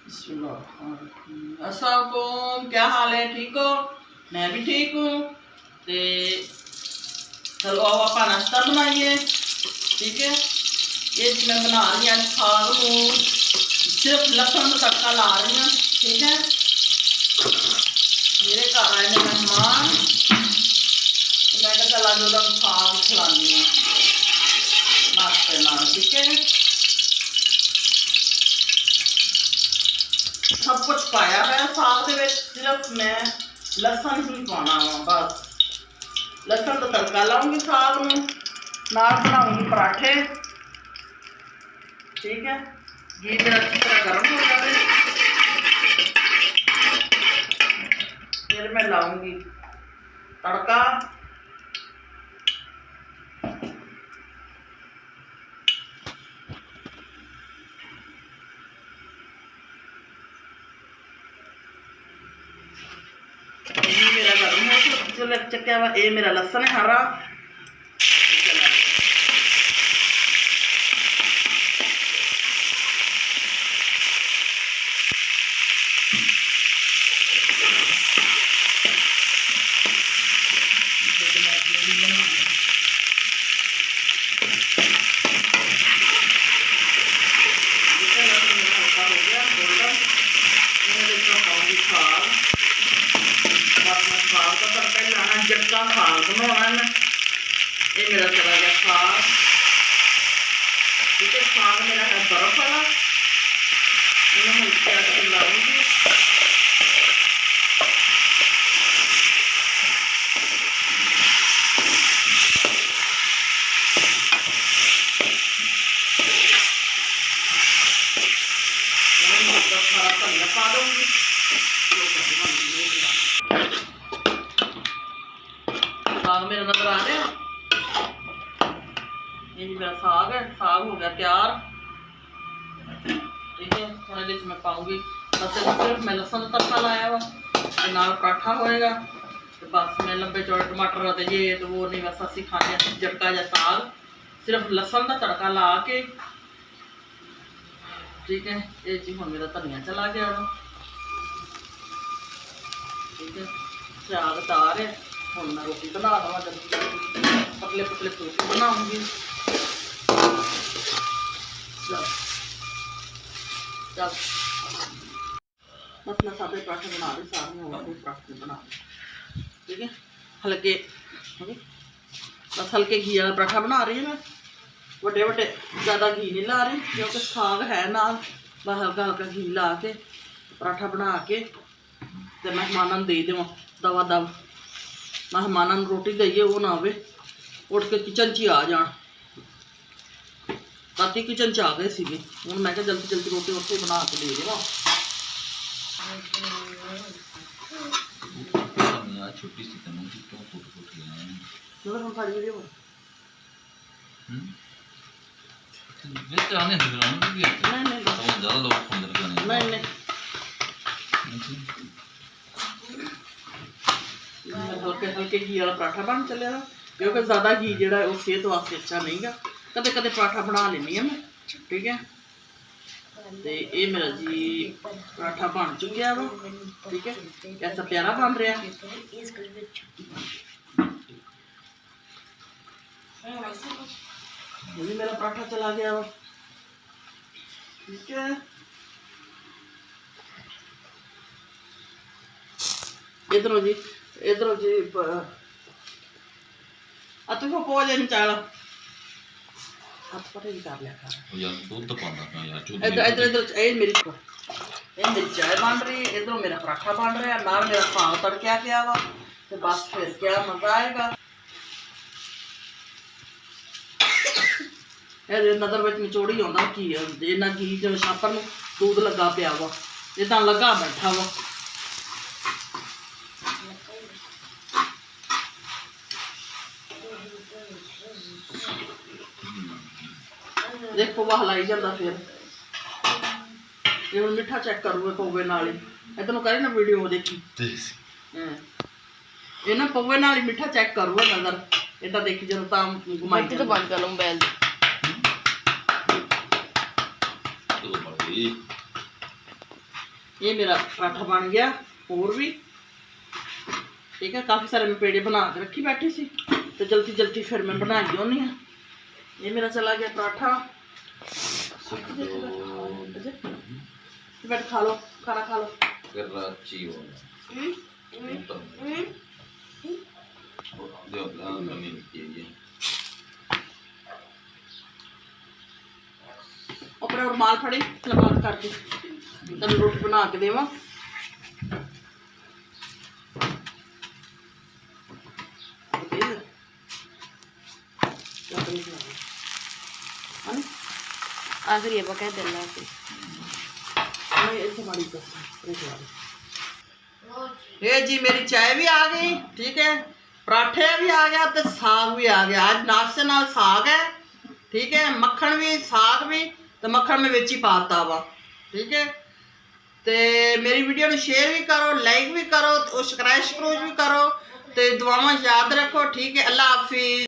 अस्सलाम, क्या हाल है? ठीक हो? मैं भी ठीक हूँ। ते चलो आओ आप नाश्ता बनाइए। ठीक है, ये मैं बना रही हूँ साग को, सिर्फ लहसुन का तड़का ला रही हूँ। ठीक है, मेरे घर आए ने मेहमान, तो मैं चला जो साग खिलानी हूँ नाश्ते नाल। ठीक है, सब कुछ पाया है साग दे विच, सिर्फ मैं लहसुन ही पाना वा बस। लहसुन का तड़का लाऊंगी साग में, नाल बनाऊंगी पराठे। ठीक है, घी मेरा अच्छी तरह गर्म हो जाए, फिर मैं लाऊंगी तड़का। मेरा गर्म है तो चक्या वा, ये मेरा लहसुन है हरा। जट्टा साग बनाना मैं, ये मेरा चला गया साग। ठीक है, साग मेरा है बर्फ वाला, इन्हें हल्के आग पे लाऊंगी। सारा धनिया पा दूंगी। साग मेरा नजर आ रहा है, ये मेरा साग है। साग हो गया तैयार। ठीक है, थोड़े देर मैं पाऊंगी बस, सिर्फ मैं लहसुन का तड़का लाया वा, नाल पराठा होएगा। तो बस मैं लंबे चौड़े टमाटर ये तो वो नहीं, बस असं खाने जटका जा साग, सिर्फ लहसुन का तड़का ला के। ठीक है, ये जी हम मेरा धनिया चला गया वा। ठीक है, साग तार है, हम मैं रोटी बना देवा, पतले पतले फुलके बनाऊंगी। चल चल बस मैं सादे पराठे बना रही, सारे और पराठे बना रही। ठीक है, हल्के बस हल्के घी वाला पराठा बना रही है मैं, बड़े बड़े ज़्यादा घी नहीं ला रही, क्योंकि साग है नाल। बस हल्का हल्का घी ला के पराठा बना के तो मेहमानों दे देव दवा दव। मेहमानों रोटी दईए वो ना आवे उठ के किचन च ही आ जान। राती किचन च आ गए सी, हूँ मैं जल्दी जल्दी रोटी उत्थे बना के दे देव। हल्के हल्के घी वाला पराठा बन चलिया, क्योंकि ज़्यादा घी जोड़ा है वो सेहत वास्ते अच्छा नहीं गा। कदे कदे पराठा बना लेनी है मैं। ठीक है, तो ये मेरा जी पराठा बन चुकिया वा। ठीक है, कैसा प्यारा बन रहा है। ये मेरा पराठा चला गया वा। ठीक है, इधरों जी तू पो जानी चाल पता ही कर लिया इधर इधर इधर। मेरी चाय बन रही है, इधरों मेरा पराठा बन रहा है, नाल मेरा साग तड़किया पिया वा। तो बस फिर क्या मजा आएगा। नजर में निचोड़ी आता घी, इन्ना घी जो छापर में दूध लगा पिया वा, जिदा लगा बैठा वा। देखो वाह लाई जाता, फिर ये हम मिठा चेक करूँगा पौवे नाल ही। इधरों करी ना वीडियो देखी, ये ना पौवे नाल ही मिठा चेक करूँगा नजर इधर देखी जो घुमाई तो बंद कर लो मोबाइल। ये मेरा पराठा बन गया। और भी ठीक है, काफ़ी सारे मैं पेड़े बना के रखी बैठी सी, तो जल्दी जल्दी फिर मैं बनाई होनी है। ये मेरा चला गया पराठा। बैठ खा लो, खाना खा लो। अपने रुमाल फड़ी लगा करके तेन रोटी बना के देव। आखिर ये पका देना ये जी मेरी चाय भी आ गई, ठीक है, पराठे भी आ गया तो साग भी आ गया। आज नाश्ते नाल साग है, ठीक है, मक्खन भी साग भी, तो मक्खन में विच ही पाता वा, ठीक है। तो मेरी वीडियो को शेयर भी करो, लाइक भी करो, और सब्सक्राइब भी करो, तो दुआवां याद रखो, ठीक है। अल्लाह हाफिज़।